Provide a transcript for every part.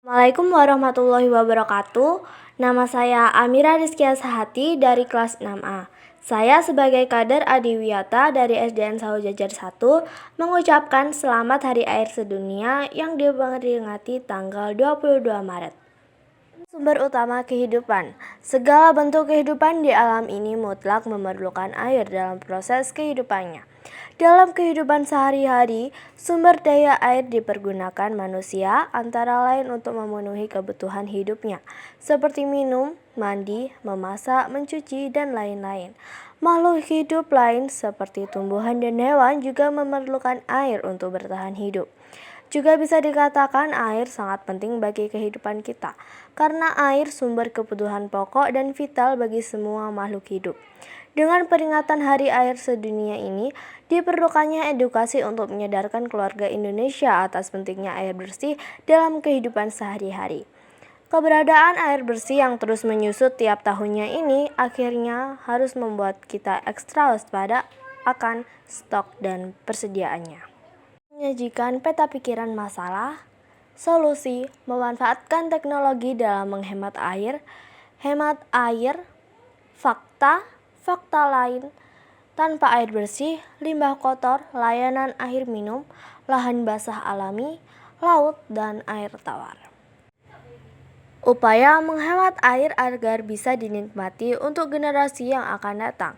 Assalamualaikum warahmatullahi wabarakatuh. Nama saya Amira Rizkia Sahati dari kelas 6A. Saya sebagai kader Adiwiyata dari SDN Sahujajar 1 mengucapkan selamat Hari Air Sedunia yang diperingati tanggal 22 Maret. Sumber utama kehidupan. Segala bentuk kehidupan di alam ini mutlak memerlukan air dalam proses kehidupannya. Dalam kehidupan sehari-hari, sumber daya air dipergunakan manusia antara lain untuk memenuhi kebutuhan hidupnya, seperti minum, mandi, memasak, mencuci, dan lain-lain. Makhluk hidup lain seperti tumbuhan dan hewan juga memerlukan air untuk bertahan hidup. Juga bisa dikatakan air sangat penting bagi kehidupan kita, karena air sumber kebutuhan pokok dan vital bagi semua makhluk hidup. Dengan peringatan Hari Air Sedunia ini, diperlukannya edukasi untuk menyadarkan keluarga Indonesia atas pentingnya air bersih dalam kehidupan sehari-hari. Keberadaan air bersih yang terus menyusut tiap tahunnya ini akhirnya harus membuat kita ekstra waspada akan stok dan persediaannya. Menyajikan peta pikiran masalah, solusi, memanfaatkan teknologi dalam menghemat air, hemat air, fakta lain, tanpa air bersih, limbah kotor, layanan air minum, lahan basah alami, laut, dan air tawar. Upaya menghemat air agar bisa dinikmati untuk generasi yang akan datang.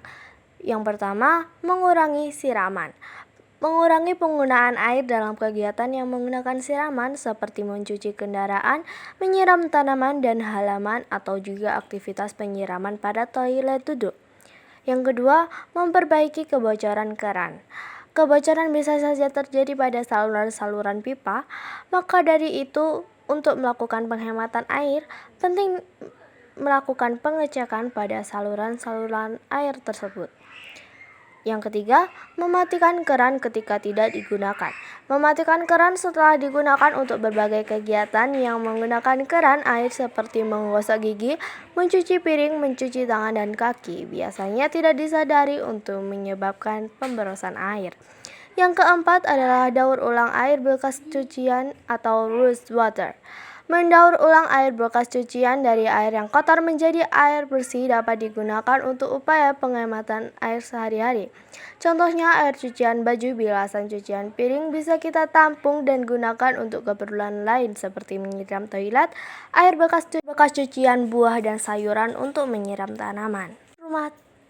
Yang pertama, mengurangi siraman. Mengurangi penggunaan air dalam kegiatan yang menggunakan siraman seperti mencuci kendaraan, menyiram tanaman dan halaman, atau juga aktivitas penyiraman pada toilet duduk. Yang kedua, memperbaiki kebocoran keran. Kebocoran bisa saja terjadi pada saluran-saluran pipa, maka dari itu untuk melakukan penghematan air, penting melakukan pengecekan pada saluran-saluran air tersebut. Yang ketiga, mematikan keran ketika tidak digunakan. Mematikan keran setelah digunakan untuk berbagai kegiatan yang menggunakan keran air seperti menggosok gigi, mencuci piring, mencuci tangan dan kaki, biasanya tidak disadari untuk menyebabkan pemborosan air. Yang keempat adalah daur ulang air bekas cucian atau reuse water. Mendaur ulang air bekas cucian dari air yang kotor menjadi air bersih dapat digunakan untuk upaya penghematan air sehari-hari. Contohnya air cucian baju, bilasan cucian piring bisa kita tampung dan gunakan untuk keperluan lain seperti menyiram toilet, air bekas cucian buah dan sayuran untuk menyiram tanaman.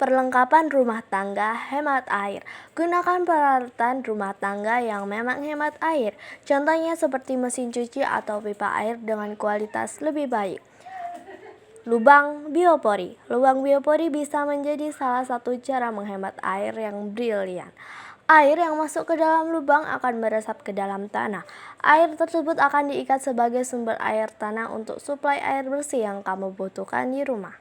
Perlengkapan rumah tangga hemat air. Gunakan peralatan rumah tangga yang memang hemat air. Contohnya seperti mesin cuci atau pipa air dengan kualitas lebih baik. Lubang biopori. Lubang biopori bisa menjadi salah satu cara menghemat air yang brilian. Air yang masuk ke dalam lubang akan meresap ke dalam tanah. Air tersebut akan diikat sebagai sumber air tanah untuk suplai air bersih yang kamu butuhkan di rumah.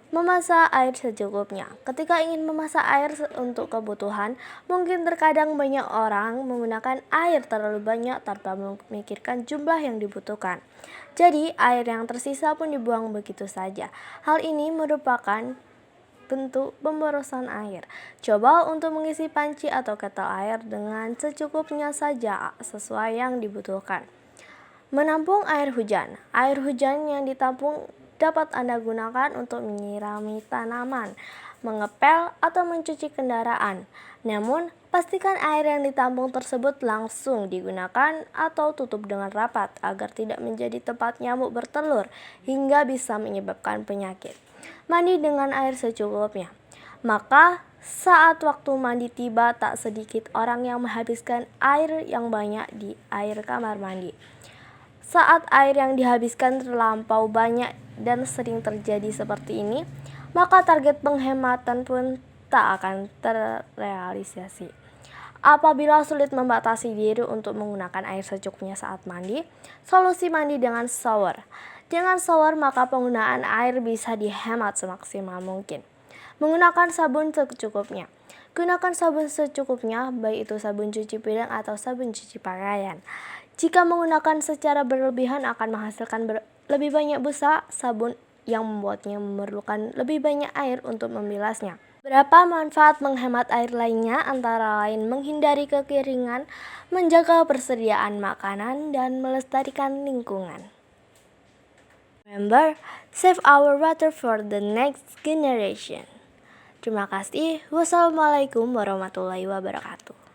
Memasak air secukupnya. Ketika ingin memasak air untuk kebutuhan, mungkin terkadang banyak orang menggunakan air terlalu banyak tanpa memikirkan jumlah yang dibutuhkan. Jadi, air yang tersisa pun dibuang begitu saja. Hal ini merupakan bentuk pemborosan air. Coba untuk mengisi panci atau ketel air dengan secukupnya saja sesuai yang dibutuhkan. Menampung air hujan. Air hujan yang ditampung dapat Anda gunakan untuk menyirami tanaman, mengepel, atau mencuci kendaraan. Namun, pastikan air yang ditampung tersebut langsung digunakan atau tutup dengan rapat agar tidak menjadi tempat nyamuk bertelur hingga bisa menyebabkan penyakit. Mandi dengan air secukupnya. Maka, saat waktu mandi tiba, tak sedikit orang yang menghabiskan air yang banyak di air kamar mandi. Saat air yang dihabiskan terlampau banyak dan sering terjadi seperti ini, maka target penghematan pun tak akan terrealisasi. Apabila sulit membatasi diri untuk menggunakan air secukupnya saat mandi, solusi mandi dengan shower. Dengan shower maka penggunaan air bisa dihemat semaksimal mungkin. Menggunakan sabun secukupnya. Gunakan sabun secukupnya, baik itu sabun cuci piring atau sabun cuci pakaian. Jika menggunakan secara berlebihan akan menghasilkan lebih banyak busa sabun yang membuatnya memerlukan lebih banyak air untuk membilasnya. Berapa manfaat menghemat air lainnya antara lain menghindari kekeringan, menjaga persediaan makanan, dan melestarikan lingkungan. Remember, save our water for the next generation. Terima kasih. Wassalamualaikum warahmatullahi wabarakatuh.